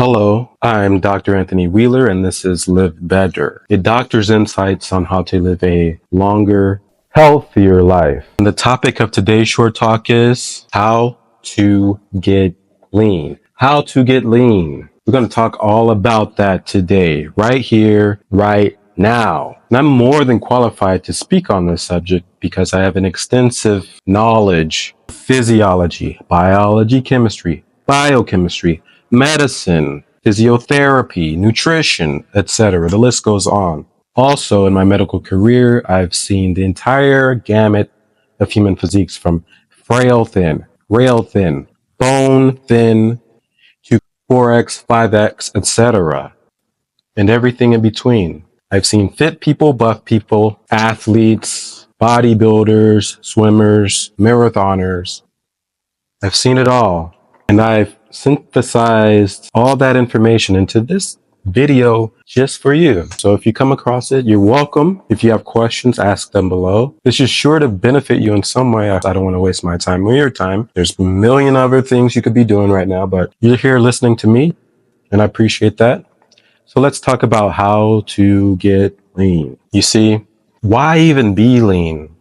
Hello, I'm Dr. Anthony Wheeler, and this is Live Better, a doctor's insights on how to live a longer, healthier life. And the topic of today's short talk is how to get lean. How to get lean. We're going to talk all about that today, right here, right now. And I'm more than qualified to speak on this subject because I have an extensive knowledge of physiology, biology, chemistry, biochemistry, medicine, physiotherapy, nutrition, etc. The list goes on. Also, in my medical career, I've seen the entire gamut of human physiques from frail thin, rail thin, bone thin, to 4X, 5X, etc. and everything in between. I've seen fit people, buff people, athletes, bodybuilders, swimmers, marathoners. I've seen it all. And I've synthesized all that information into this video just for you. So if you come across it, you're welcome. If you have questions, ask them below. This is sure to benefit you in some way. I don't want to waste my time or your time. There's a million other things you could be doing right now, but you're here listening to me, and I appreciate that. So let's talk about how to get lean. You see, why even be lean?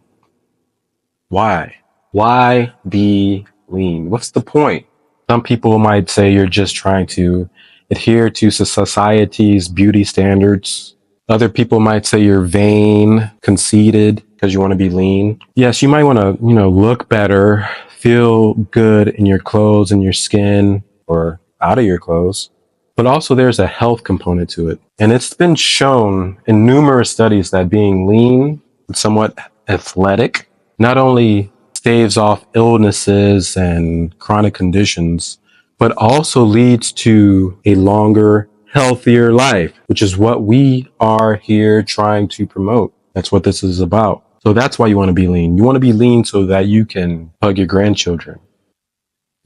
Why? Why be lean? What's the point? Some people might say you're just trying to adhere to society's beauty standards. Other people might say you're vain, conceited, because you want to be lean. Yes, you might want to, look better, feel good in your clothes and your skin or out of your clothes. But also there's a health component to it. And it's been shown in numerous studies that being lean and somewhat athletic not only staves off illnesses and chronic conditions, but also leads to a longer, healthier life, which is what we are here trying to promote. That's what this is about. So that's why you want to be lean. You want to be lean so that you can hug your grandchildren.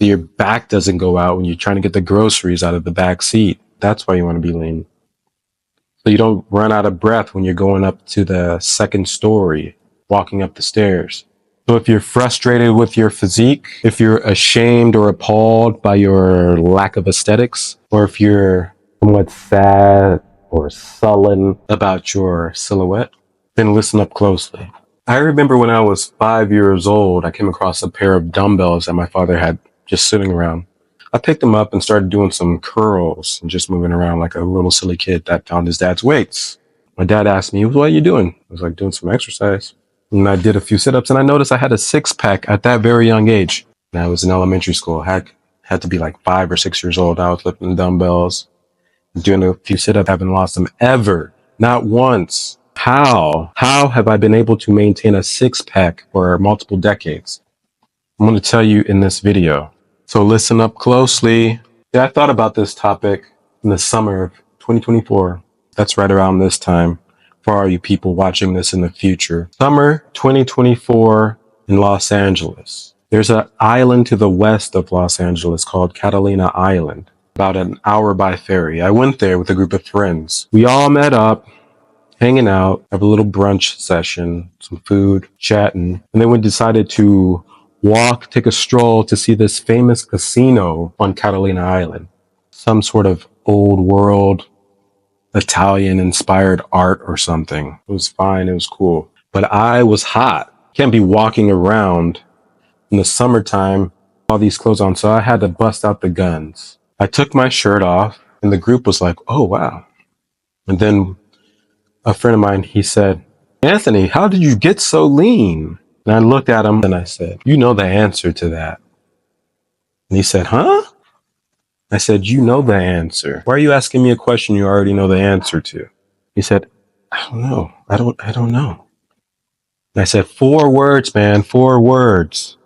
Your back doesn't go out when you're trying to get the groceries out of the back seat. That's why you want to be lean. So you don't run out of breath when you're going up to the second story, walking up the stairs. So if you're frustrated with your physique, if you're ashamed or appalled by your lack of aesthetics, or if you're somewhat sad or sullen about your silhouette, then listen up closely. I remember when I was 5 years old, I came across a pair of dumbbells that my father had just sitting around. I picked them up and started doing some curls and just moving around like a little silly kid that found his dad's weights. My dad asked me, "What are you doing?" I was like, "Doing some exercise." And I did a few sit-ups and I noticed I had a six-pack at that very young age. And I was in elementary school. I had to be like 5 or 6 years old. I was lifting dumbbells, doing a few sit-ups. I haven't lost them ever. Not once. How have I been able to maintain a six-pack for multiple decades? I'm going to tell you in this video. So listen up closely. Yeah, I thought about this topic in the summer of 2024. That's right around this time for all you people watching this in the future. Summer 2024 in Los Angeles. There's an island to the west of Los Angeles called Catalina Island, about an hour by ferry. I went there with a group of friends. We all met up, hanging out, have a little brunch session, some food, chatting, and then we decided to take a stroll to see this famous casino on Catalina Island. Some sort of old world Italian-inspired art or something. It was fine. It was cool. But I was hot. Can't be walking around in the summertime, all these clothes on. So I had to bust out the guns. I took my shirt off and the group was like, "Oh, wow." And then a friend of mine, he said, "Anthony, how did you get so lean?" And I looked at him and I said, "You know the answer to that." And he said, "Huh?" I said, "You know the answer. Why are you asking me a question you already know the answer to?" He said, "I don't know. I don't know." And I said, 4 words, man, 4 words.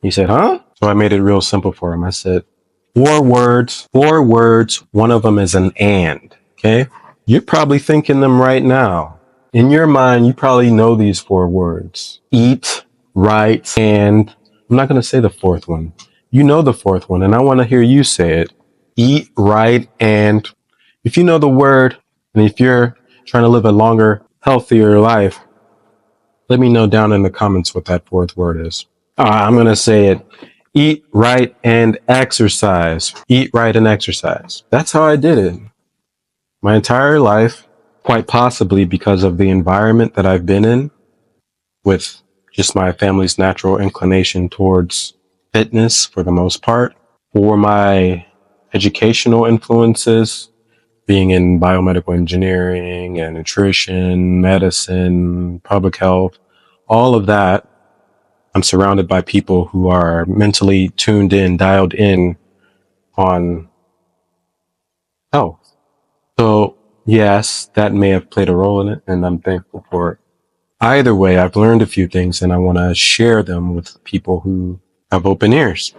He said, "Huh?" So I made it real simple for him. I said, 4 words, 4 words. One of them is an and, okay? You're probably thinking them right now. In your mind, you probably know these 4 words. Eat, right, and I'm not going to say the 4th one. You know the 4th one, and I want to hear you say it. Eat, right, and if you know the word, and if you're trying to live a longer, healthier life, let me know down in the comments what that 4th word is. I'm going to say it. Eat right and exercise. Eat right and exercise. That's how I did it my entire life, quite possibly because of the environment that I've been in with just my family's natural inclination towards fitness for the most part. For my educational influences, being in biomedical engineering and nutrition, medicine, public health, all of that, I'm surrounded by people who are mentally tuned in, dialed in on health. So yes, that may have played a role in it, and I'm thankful for it. Either way, I've learned a few things and I want to share them with people who have open ears,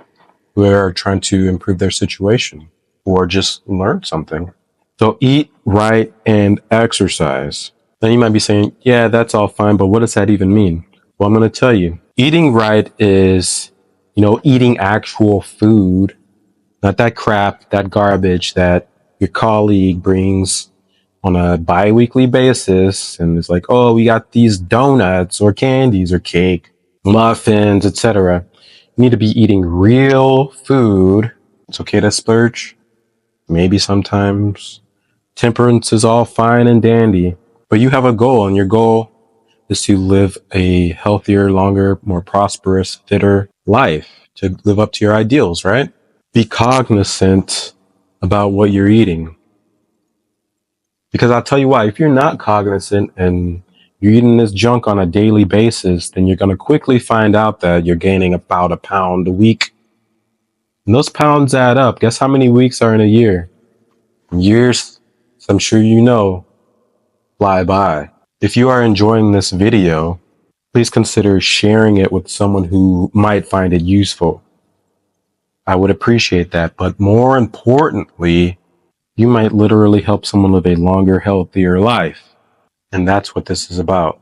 who are trying to improve their situation or just learn something. So eat right and exercise. Now you might be saying, yeah, that's all fine, but what does that even mean? Well, I'm going to tell you. Eating right is, eating actual food, not that crap, that garbage that your colleague brings on a bi-weekly basis and it's like, oh, we got these donuts or candies or cake, muffins, etc. You need to be eating real food. It's okay to splurge. Maybe sometimes. Temperance is all fine and dandy, but you have a goal, and your goal is to live a healthier, longer, more prosperous, fitter life, to live up to your ideals, right? Be cognizant about what you're eating. Because I'll tell you why, if you're not cognizant and you're eating this junk on a daily basis, then you're going to quickly find out that you're gaining about a pound a week. And those pounds add up. Guess how many weeks are in a year? Years, as I'm sure you know, fly by. If you are enjoying this video, please consider sharing it with someone who might find it useful. I would appreciate that. But more importantly, you might literally help someone live a longer, healthier life. And that's what this is about.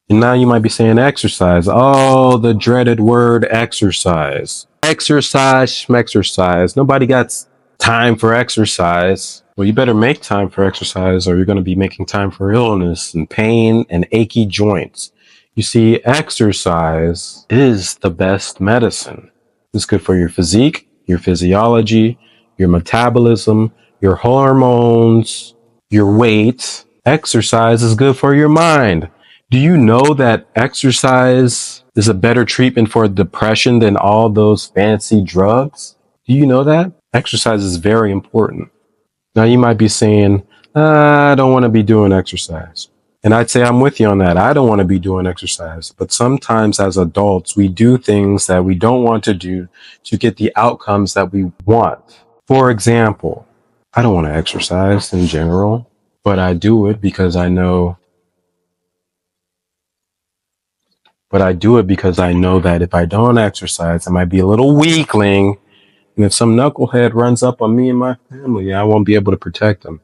And now you might be saying exercise. Oh, the dreaded word exercise. Exercise, schmexercise. Nobody got time for exercise. Well, you better make time for exercise or you're going to be making time for illness and pain and achy joints. You see, exercise is the best medicine. It's good for your physique, your physiology, your metabolism, your hormones, your weight. Exercise is good for your mind. Do you know that exercise is a better treatment for depression than all those fancy drugs? Do you know that? Exercise is very important. Now you might be saying, I don't want to be doing exercise. And I'd say I'm with you on that. I don't want to be doing exercise. But sometimes as adults, we do things that we don't want to do to get the outcomes that we want. For example, I don't want to exercise in general, but I do it because I know that if I don't exercise, I might be a little weakling. And if some knucklehead runs up on me and my family, I won't be able to protect them.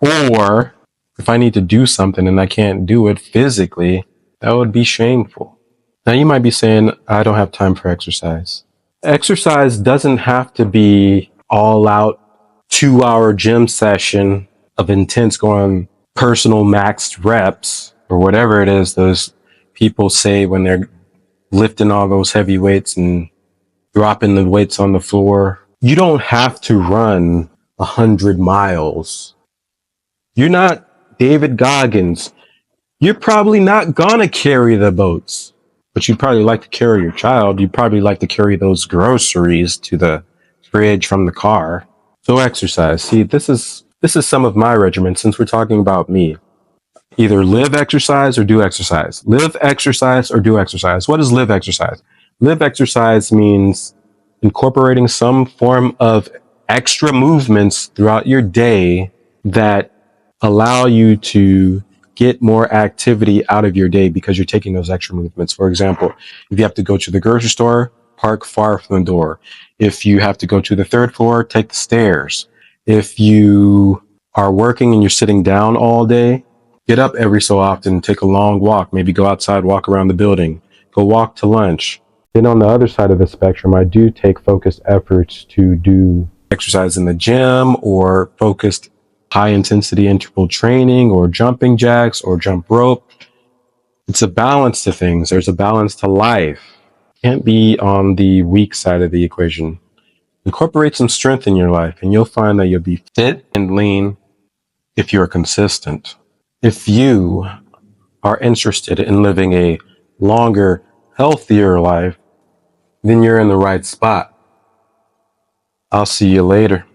Or if I need to do something and I can't do it physically, that would be shameful. Now you might be saying, I don't have time for exercise. Exercise doesn't have to be all out 2-hour gym session of intense going personal maxed reps or whatever it is those people say when they're lifting all those heavy weights and dropping the weights on the floor. You don't have to run 100 miles. You're not David Goggins. You're probably not gonna carry the boats, but you'd probably like to carry your child. You'd probably like to carry those groceries to the fridge from the car. So exercise. See, this is some of my regimen since we're talking about me. Either live exercise or do exercise. Live exercise or do exercise. What is live exercise? Live exercise means incorporating some form of extra movements throughout your day that allow you to get more activity out of your day because you're taking those extra movements. For example, if you have to go to the grocery store, park far from the door. If you have to go to the third floor, take the stairs. If you are working and you're sitting down all day, get up every so often, take a long walk, maybe go outside, walk around the building, go walk to lunch. Then on the other side of the spectrum, I do take focused efforts to do exercise in the gym or focused high intensity interval training or jumping jacks or jump rope. It's a balance to things. There's a balance to life. Can't be on the weak side of the equation. Incorporate some strength in your life, and you'll find that you'll be fit and lean if you're consistent. If you are interested in living a longer, healthier life, then you're in the right spot. I'll see you later.